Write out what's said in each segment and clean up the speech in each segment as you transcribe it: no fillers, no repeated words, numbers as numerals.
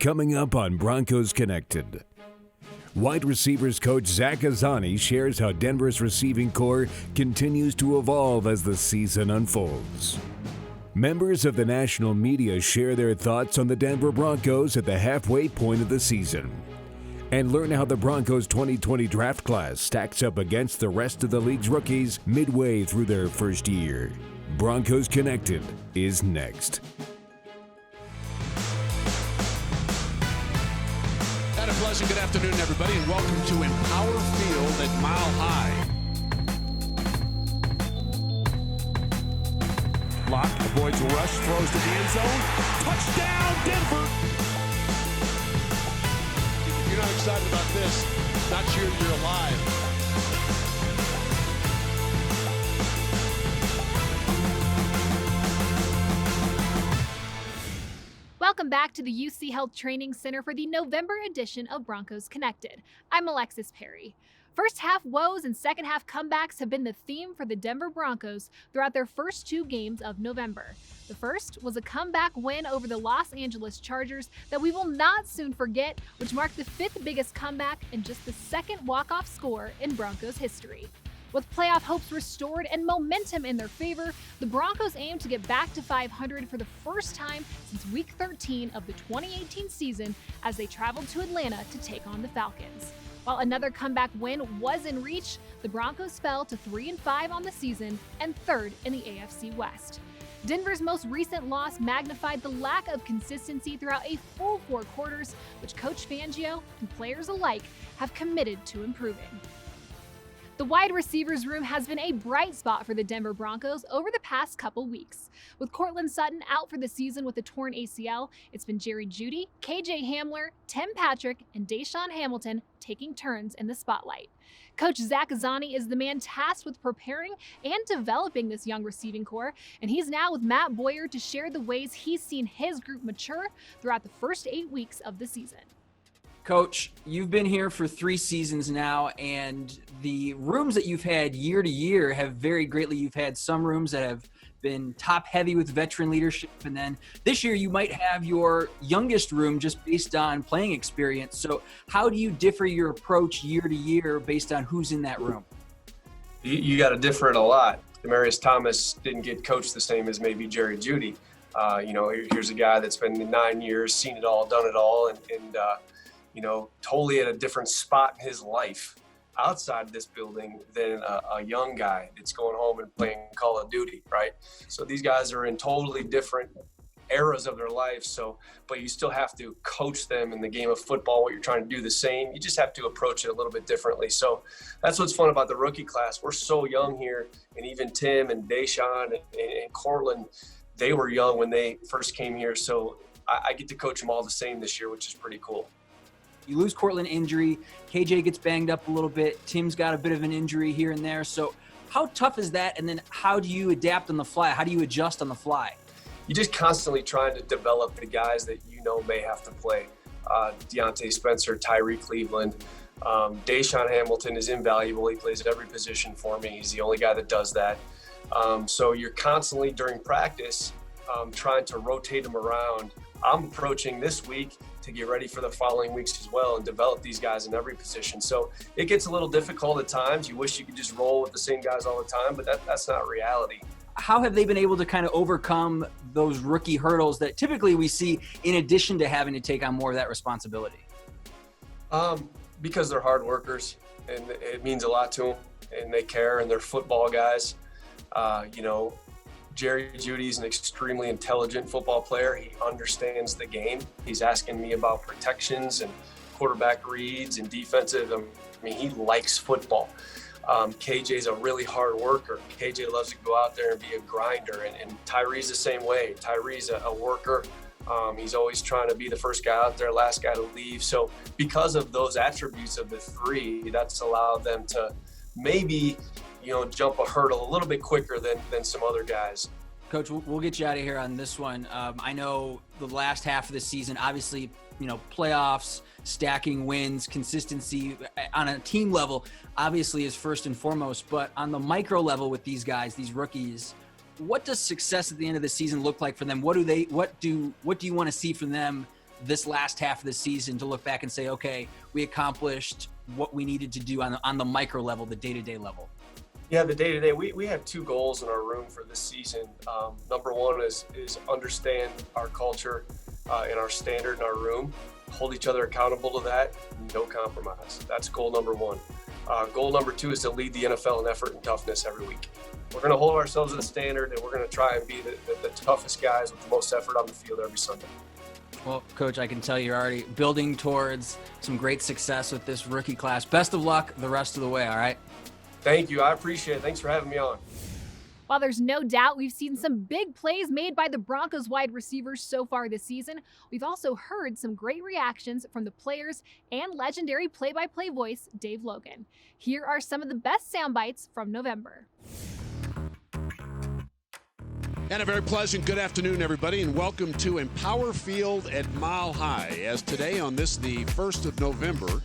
Coming up on Broncos Connected. Wide receivers coach Azzanni shares how Denver's receiving core continues to evolve as the season unfolds. Members of the national media share their thoughts on the Denver Broncos at the halfway point of the season. And learn how the Broncos 2020 draft class stacks up against the rest of the league's rookies midway through their first year. Broncos Connected is next. Had a pleasant good afternoon, everybody, and welcome to Empower Field at Mile High. Lock avoids a rush, throws to the end zone. Touchdown, Denver! If you're not excited about this, not sure you're alive. Welcome back to the UC Health Training Center for the November edition of Broncos Connected. I'm Alexis Perry. First half woes and second half comebacks have been the theme for the Denver Broncos throughout their first two games of November. The first was a comeback win over the Los Angeles Chargers that we will not soon forget, which marked the fifth biggest comeback and just the second walk-off score in Broncos history. With playoff hopes restored and momentum in their favor, the Broncos aim to get back to 500 for the first time since Week 13 of the 2018 season as they traveled to Atlanta to take on the Falcons. While another comeback win was in reach, the Broncos fell to 3-5 on the season and third in the AFC West. Denver's most recent loss magnified the lack of consistency throughout a full four quarters, which Coach Fangio and players alike have committed to improving. The wide receivers room has been a bright spot for the Denver Broncos over the past couple weeks. With Courtland Sutton out for the season with a torn ACL, it's been Judy, KJ Hamler, Tim Patrick, and Deshaun Hamilton taking turns in the spotlight. Coach Azzanni is the man tasked with preparing and developing this young receiving core, and he's now with Matt Boyer to share the ways he's seen his group mature throughout the first 8 weeks of the season. Coach, you've been here for 3 seasons now, and the rooms that you've had year to year have varied greatly. You've had some rooms that have been top heavy with veteran leadership, and then this year you might have your youngest room just based on playing experience. So how do you differ your approach year to year based on who's in that room? You got to differ it a lot. Demaryius Thomas didn't get coached the same as maybe Judy. Here's a guy that's been in 9 years, seen it all, done it all, and totally at a different spot in his life outside this building than a young guy that's going home and playing Call of Duty, right? So these guys are in totally different eras of their life. But you still have to coach them in the game of football. What you're trying to do the same. You just have to approach it a little bit differently. So that's what's fun about the rookie class. We're so young here, and even Tim and Deshaun and Courtland, they were young when they first came here. So I get to coach them all the same this year, which is pretty cool. You lose Courtland injury, KJ gets banged up a little bit, Tim's got a bit of an injury here and there. So how tough is that? And then how do you adapt on the fly? How do you adjust on the fly? You're just constantly trying to develop the guys that may have to play. Deontay Spencer, Tyree Cleveland. Deshaun Hamilton is invaluable. He plays at every position for me. He's the only guy that does that. So you're constantly during practice trying to rotate them around. I'm approaching this week to get ready for the following weeks as well and develop these guys in every position. So it gets a little difficult at times. You wish you could just roll with the same guys all the time, but that's not reality. How have they been able to kind of overcome those rookie hurdles that typically we see in addition to having to take on more of that responsibility? Because they're hard workers and it means a lot to them and they care and they're football guys. Judy's an extremely intelligent football player. He understands the game. He's asking me about protections and quarterback reads and defensive. He likes football. KJ's a really hard worker. KJ loves to go out there and be a grinder, and Tyree's the same way. Tyree's a worker. He's always trying to be the first guy out there, last guy to leave. So because of those attributes of the three, that's allowed them to maybe jump a hurdle a little bit quicker than some other guys. Coach, we'll get you out of here on this one. I know the last half of the season, obviously, playoffs, stacking wins, consistency on a team level, obviously is first and foremost. But on the micro level with these guys, these rookies, what does success at the end of the season look like for them? What do you want to see from them this last half of the season to look back and say, okay, we accomplished what we needed to do on the micro level, the day-to-day level? Yeah, the day-to-day, we have two goals in our room for this season. Number one is understand our culture and our standard in our room, hold each other accountable to that, no compromise. That's goal number one. Goal number two is to lead the NFL in effort and toughness every week. We're going to hold ourselves to the standard, and we're going to try and be the toughest guys with the most effort on the field every Sunday. Well, Coach, I can tell you're already building towards some great success with this rookie class. Best of luck the rest of the way, all right? Thank you. I appreciate it. Thanks for having me on. While there's no doubt we've seen some big plays made by the Broncos wide receivers so far this season, we've also heard some great reactions from the players and legendary play-by-play voice, Dave Logan. Here are some of the best sound bites from November. And a very pleasant good afternoon, everybody, and welcome to Empower Field at Mile High. As today, on the 1st of November,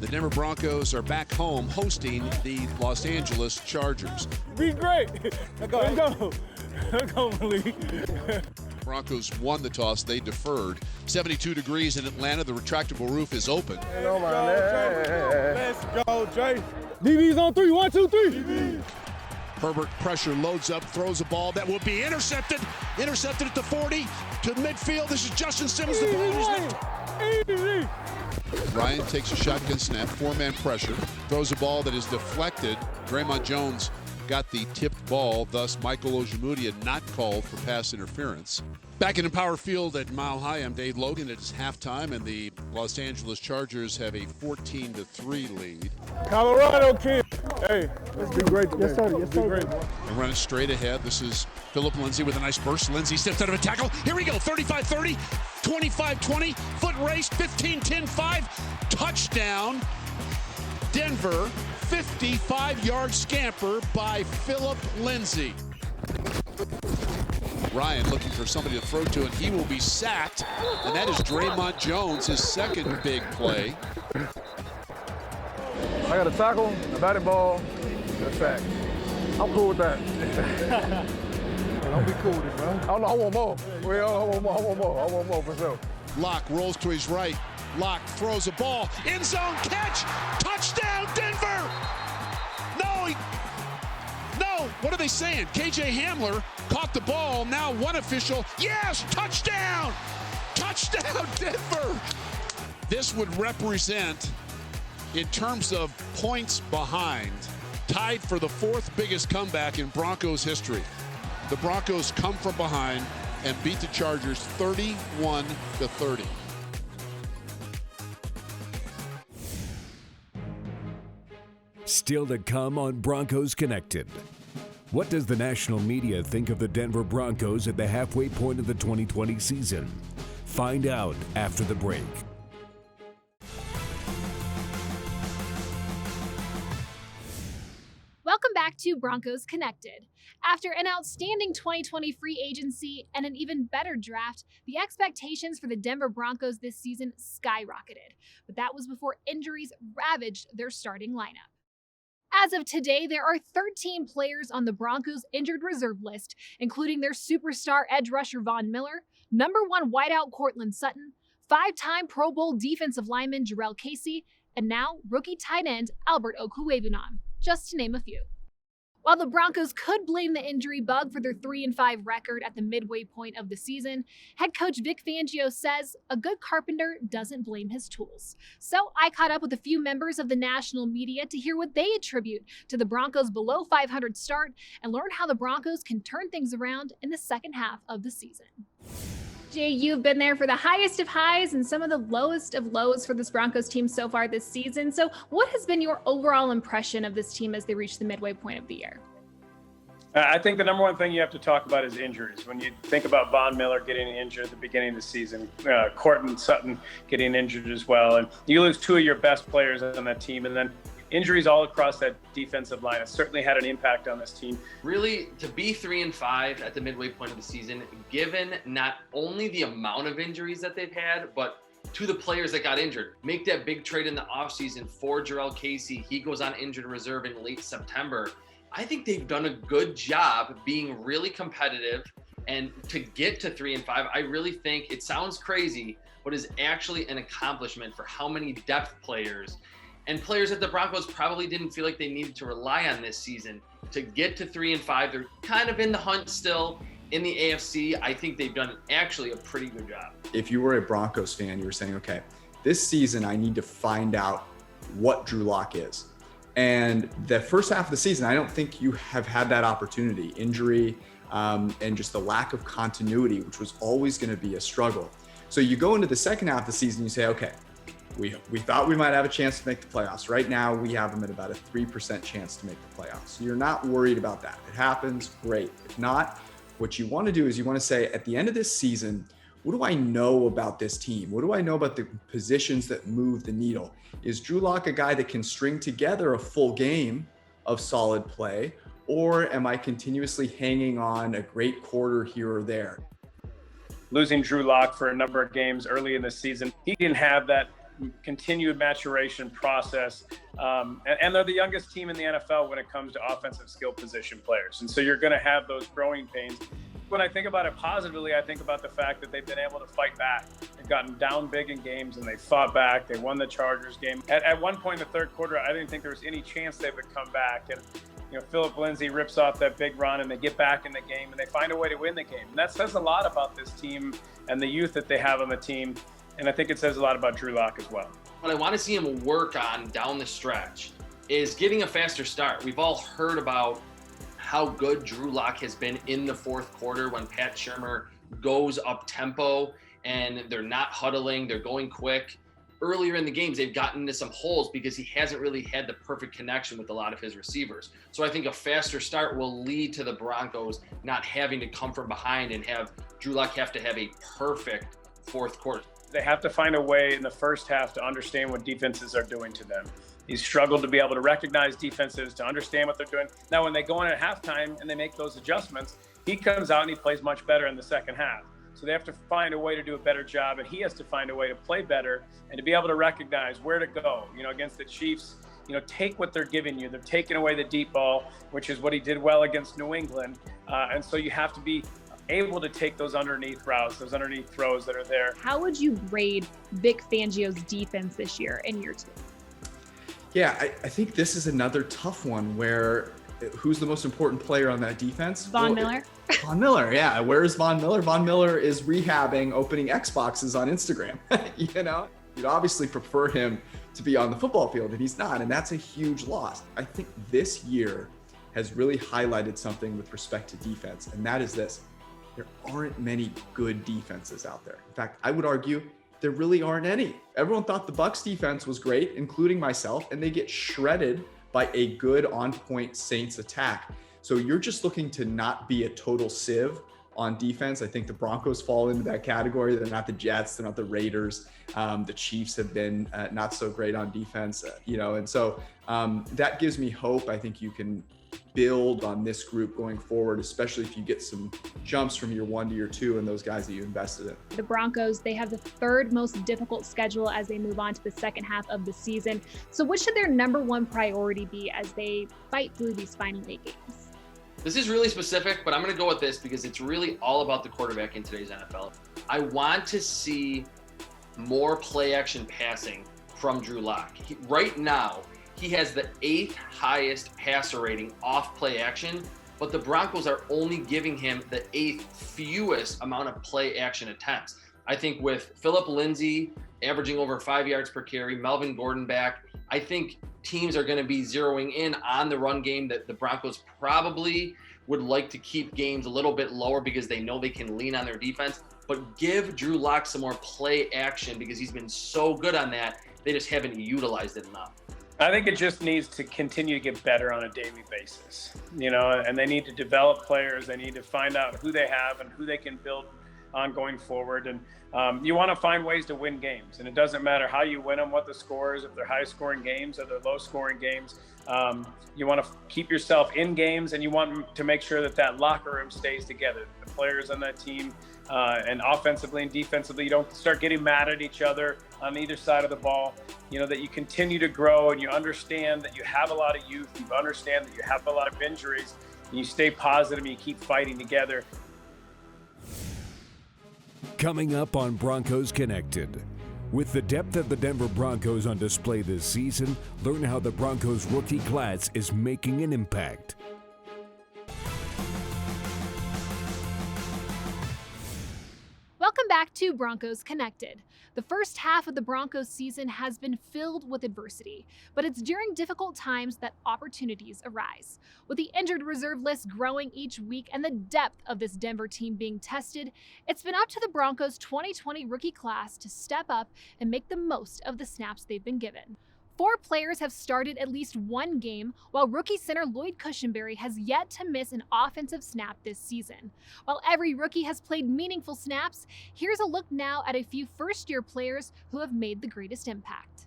the Denver Broncos are back home hosting the Los Angeles Chargers. Be great. Let's go. Let's go, Malik. Broncos won the toss. They deferred. 72 degrees in Atlanta. The retractable roof is open. Let's go, Jay. DB's on 3. 1, 2, 3. DB. Herbert pressure loads up, throws a ball that will be intercepted. Intercepted at the 40 to midfield. This is Justin Simmons. The ball is Ryan takes a shotgun snap, 4-man pressure, throws a ball that is deflected. Draymond Jones got the tipped ball, thus Michael Ojemudia not called for pass interference. Back in Empower Field at Mile High, I'm Dave Logan. It's halftime, and the Los Angeles Chargers have a 14-3 lead. Colorado kid. Hey, let's be great today. Yes, sir. Yes, sir. Great. And running straight ahead. This is Philip Lindsay with a nice burst. Lindsay steps out of a tackle. Here we go. 35-30, 25-20, foot race, 15-10-5, touchdown. Denver, 55-yard scamper by Philip Lindsay. Ryan looking for somebody to throw to, and he will be sacked. And that is Draymond Jones, his second big play. I got a tackle, a batted ball, and a sack. I'm cool with that. Don't be cool with it, bro. I want more. I want more for sure. Locke rolls to his right. Locke throws a ball. End zone catch. Touchdown, Denver. No, what are they saying? KJ Hamler caught the ball. Now one official. Yes, touchdown. Touchdown, Denver. This would represent, in terms of points behind, tied for the 4th biggest comeback in Broncos history. The Broncos come from behind and beat the Chargers 31-30. Still to come on Broncos Connected. What does the national media think of the Denver Broncos at the halfway point of the 2020 season? Find out after the break. Welcome back to Broncos Connected. After an outstanding 2020 free agency and an even better draft, the expectations for the Denver Broncos this season skyrocketed. But that was before injuries ravaged their starting lineup. As of today, there are 13 players on the Broncos injured reserve list, including their superstar edge rusher Von Miller, number 1 wideout Courtland Sutton, 5-time Pro Bowl defensive lineman Jarrell Casey, and now rookie tight end Albert Okwuegbunam, just to name a few. While the Broncos could blame the injury bug for their 3-5 record at the midway point of the season, head coach Vic Fangio says a good carpenter doesn't blame his tools. So I caught up with a few members of the national media to hear what they attribute to the Broncos' below 500 start and learn how the Broncos can turn things around in the second half of the season. Jay, you've been there for the highest of highs and some of the lowest of lows for this Broncos team so far this season. So what has been your overall impression of this team as they reach the midway point of the year? I think the number one thing you have to talk about is injuries. When you think about Von Miller getting injured at the beginning of the season, Courtland Sutton getting injured as well, and you lose 2 of your best players on that team, and then injuries all across that defensive line has certainly had an impact on this team. Really, to be 3-5 at the midway point of the season, given not only the amount of injuries that they've had, but to the players that got injured. Make that big trade in the offseason for Jarrell Casey. He goes on injured reserve in late September. I think they've done a good job being really competitive, and to get to 3-5, I really think it sounds crazy, but is actually an accomplishment for how many depth players and players that the Broncos probably didn't feel like they needed to rely on this season to get to 3-5. They're kind of in the hunt still in the AFC. I think they've done actually a pretty good job. If you were a Broncos fan, you were saying, okay, this season I need to find out what Drew Lock is. And the first half of the season, I don't think you have had that opportunity. Injury and just the lack of continuity, which was always going to be a struggle. So you go into the second half of the season, you say, okay, we thought we might have a chance to make the playoffs. Right now, we have them at about a 3% chance to make the playoffs. So you're not worried about that. It happens, great. If not, what you want to do is you want to say, at the end of this season, what do I know about this team? What do I know about the positions that move the needle? Is Drew Lock a guy that can string together a full game of solid play? Or am I continuously hanging on a great quarter here or there? Losing Drew Lock for a number of games early in the season, he didn't have that continued maturation process. And they're the youngest team in the NFL when it comes to offensive skill position players. And so you're going to have those growing pains. When I think about it positively, I think about the fact that they've been able to fight back. They've gotten down big in games and they fought back. They won the Chargers game. At one point in the third quarter, I didn't think there was any chance they would come back. And Philip Lindsay rips off that big run and they get back in the game and they find a way to win the game. And that says a lot about this team and the youth that they have on the team. And I think it says a lot about Drew Lock as well. What I want to see him work on down the stretch is getting a faster start. We've all heard about how good Drew Lock has been in the fourth quarter when Pat Shurmur goes up tempo and they're not huddling, they're going quick. Earlier in the games, they've gotten into some holes because he hasn't really had the perfect connection with a lot of his receivers. So I think a faster start will lead to the Broncos not having to come from behind and have Drew Lock have to have a perfect fourth quarter. They have to find a way in the first half to understand what defenses are doing to them. He's struggled to be able to recognize defenses, to understand what they're doing. Now, when they go in at halftime and they make those adjustments, he comes out and he plays much better in the second half. So they have to find a way to do a better job, and he has to find a way to play better and to be able to recognize where to go. Against the Chiefs, take what they're giving you. They're taking away the deep ball, which is what he did well against New England. And so you have to be able to take those underneath routes, those underneath throws that are there. How would you grade Vic Fangio's defense this year in year two? Yeah, I think this is another tough one where who's the most important player on that defense? Von Miller. Von Miller, yeah. Where is Von Miller? Von Miller is rehabbing, opening Xboxes on Instagram. You'd obviously prefer him to be on the football field, and he's not, and that's a huge loss. I think this year has really highlighted something with respect to defense, and that is this. There aren't many good defenses out there. In fact, I would argue there really aren't any. Everyone thought the Bucs defense was great, including myself, and they get shredded by a good on-point Saints attack. So you're just looking to not be a total sieve on defense. I think the Broncos fall into that category. They're not the Jets, they're not the Raiders. The Chiefs have been not so great on defense, and so that gives me hope. I think you can build on this group going forward, especially if you get some jumps from year 1 to year 2 and those guys that you invested in. The Broncos, they have the third most difficult schedule as they move on to the second half of the season. So what should their number one priority be as they fight through these final 8 games? This is really specific, but I'm going to go with this because it's really all about the quarterback in today's NFL. I want to see more play action passing from Drew Lock. Right now, he has the 8th highest passer rating off play action, but the Broncos are only giving him the 8th fewest amount of play action attempts. I think with Philip Lindsay averaging over 5 yards per carry, Melvin Gordon back, I think teams are going to be zeroing in on the run game that the Broncos probably would like to keep games a little bit lower because they know they can lean on their defense, but give Drew Lock some more play action because he's been so good on that. They just haven't utilized it enough. I think it just needs to continue to get better on a daily basis, and they need to develop players. They need to find out who they have and who they can build on going forward. And you want to find ways to win games. And it doesn't matter how you win them, what the score is, if they're high scoring games or they're low scoring games. You want to keep yourself in games, and you want to make sure that locker room stays together. The players on that team, and offensively and defensively, you don't start getting mad at each other on either side of the ball. That you continue to grow and you understand that you have a lot of youth, you understand that you have a lot of injuries, and you stay positive and you keep fighting together. Coming up on Broncos Connected. With the depth of the Denver Broncos on display this season, learn how the Broncos rookie class is making an impact. Welcome back to Broncos Connected. The first half of the Broncos season has been filled with adversity, but it's during difficult times that opportunities arise. With the injured reserve list growing each week and the depth of this Denver team being tested, it's been up to the Broncos' 2020 rookie class to step up and make the most of the snaps they've been given. 4 players have started at least one game, while rookie center Lloyd Cushenberry has yet to miss an offensive snap this season. While every rookie has played meaningful snaps, here's a look now at a few first-year players who have made the greatest impact.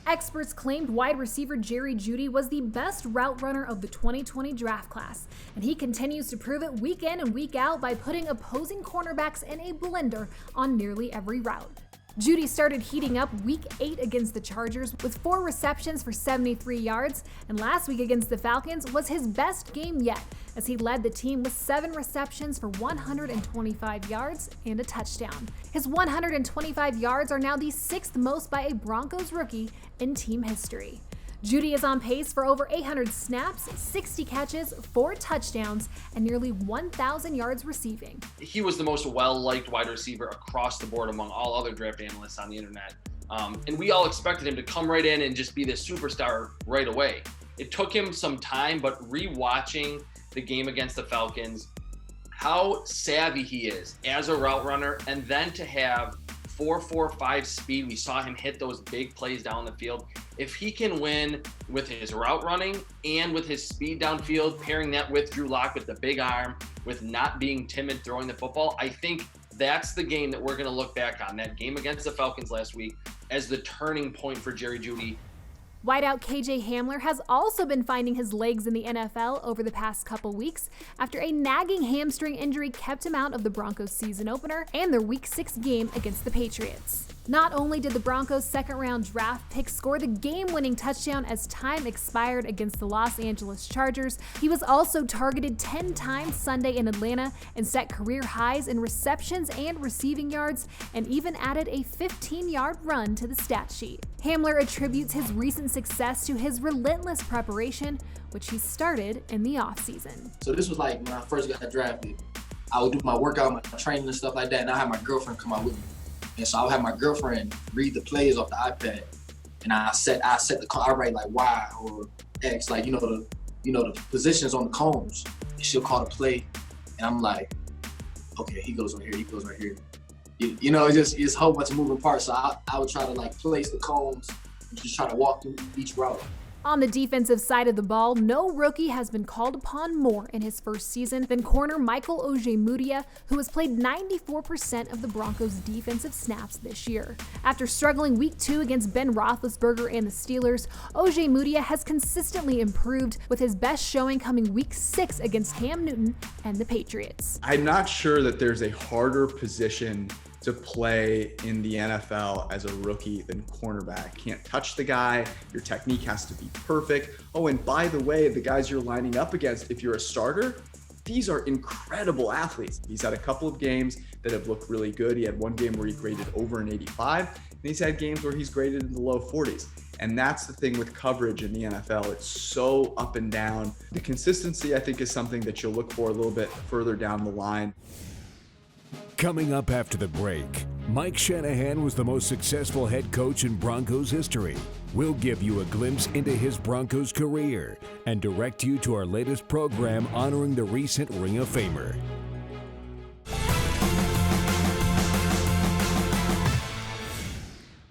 Experts claimed wide receiver Jerry Judy was the best route runner of the 2020 draft class, and he continues to prove it week in and week out by putting opposing cornerbacks in a blender on nearly every route. Judy started heating up week 8 against the Chargers with 4 receptions for 73 yards, and last week against the Falcons was his best game yet, as he led the team with 7 receptions for 125 yards and a touchdown. His 125 yards are now the 6th most by a Broncos rookie in team history. Judy is on pace for over 800 snaps, 60 catches, 4 touchdowns, and nearly 1,000 yards receiving. He was the most well-liked wide receiver across the board among all other draft analysts on the internet. And we all expected him to come right in and just be this superstar right away. It took him some time, but re-watching the game against the Falcons, how savvy he is as a route runner, and then to have 4.45 speed. We saw him hit those big plays down the field. If he can win with his route running and with his speed downfield, pairing that with Drew Lock with the big arm, with not being timid throwing the football, I think that's the game that we're going to look back on, that game against the Falcons last week, as the turning point for Jerry Judy. Wideout KJ Hamler has also been finding his legs in the NFL over the past couple weeks after a nagging hamstring injury kept him out of the Broncos season opener and their Week 6 game against the Patriots. Not only did the Broncos' second-round draft pick score the game-winning touchdown as time expired against the Los Angeles Chargers, he was also targeted 10 times Sunday in Atlanta and set career highs in receptions and receiving yards, and even added a 15-yard run to the stat sheet. Hamler attributes his recent success to his relentless preparation, which he started in the offseason. So this was like when I first got drafted. I would do my workout, my training and stuff like that, and I had my girlfriend come out with me. And so I would have my girlfriend read the plays off the iPad, and I write like Y or X, like the positions on the cones. And she'll call the play, and I'm like, okay, he goes right here, he goes right here. It's a whole bunch of moving parts. So I would try to like place the cones and just try to walk through each route. On the defensive side of the ball, no rookie has been called upon more in his first season than corner Michael Ojemudia, who has played 94% of the Broncos' defensive snaps this year. After struggling Week 2 against Ben Roethlisberger and the Steelers, Ojemudia has consistently improved, with his best showing coming Week 6 against Cam Newton and the Patriots. I'm not sure that there's a harder position to play in the NFL as a rookie than cornerback. Can't touch the guy, your technique has to be perfect. Oh, and by the way, the guys you're lining up against, if you're a starter, these are incredible athletes. He's had a couple of games that have looked really good. He had one game where he graded over an 85, and he's had games where he's graded in the low 40s. And that's the thing with coverage in the NFL. It's so up and down. The consistency, I think, is something that you'll look for a little bit further down the line. Coming up after the break, Mike Shanahan was the most successful head coach in Broncos history. We'll give you a glimpse into his Broncos career and direct you to our latest program honoring the recent Ring of Famer.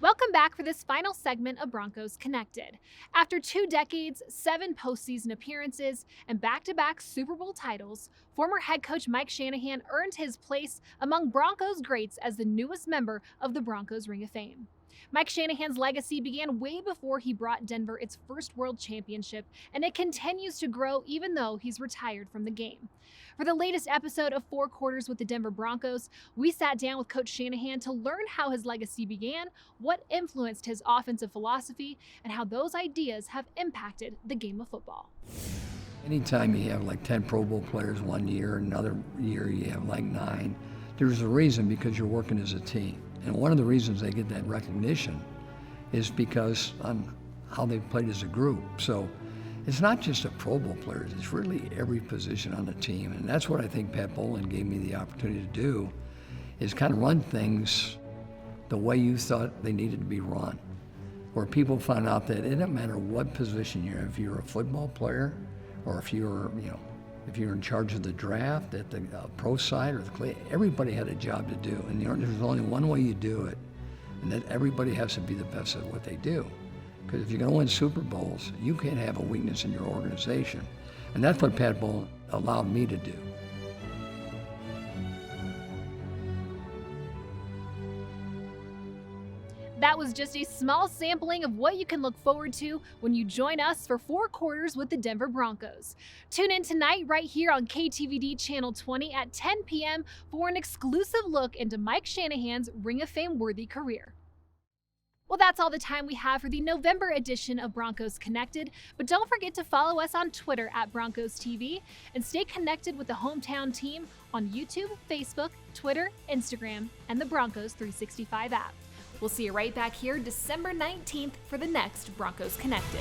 Welcome back for this final segment of Broncos Connected. After 2 decades, 7 postseason appearances, and back-to-back Super Bowl titles, former head coach Mike Shanahan earned his place among Broncos greats as the newest member of the Broncos Ring of Fame. Mike Shanahan's legacy began way before he brought Denver its first world championship, and it continues to grow even though he's retired from the game. For the latest episode of 4 Quarters with the Denver Broncos, we sat down with Coach Shanahan to learn how his legacy began, what influenced his offensive philosophy, and how those ideas have impacted the game of football. Anytime you have like 10 Pro Bowl players one year, another year you have like 9, there's a reason, because you're working as a team. And one of the reasons they get that recognition is because on how they played as a group. So it's not just the Pro Bowl players, it's really every position on the team. And that's what I think Pat Bowlen gave me the opportunity to do, is kind of run things the way you thought they needed to be run. Where people found out that it doesn't matter what position you're in, if you're a football player, or if you're, if you're in charge of the draft at the pro side or the clay, everybody had a job to do. And there's only one way you do it, and that everybody has to be the best at what they do. Because if you're going to win Super Bowls, you can't have a weakness in your organization. And that's what Pat Bowlen allowed me to do. That was just a small sampling of what you can look forward to when you join us for 4 quarters with the Denver Broncos. Tune in tonight right here on KTVD Channel 20 at 10 p.m. for an exclusive look into Mike Shanahan's Ring of Fame-worthy career. Well, that's all the time we have for the November edition of Broncos Connected, but don't forget to follow us on Twitter at Broncos TV and stay connected with the hometown team on YouTube, Facebook, Twitter, Instagram, and the Broncos 365 app. We'll see you right back here December 19th for the next Broncos Connected.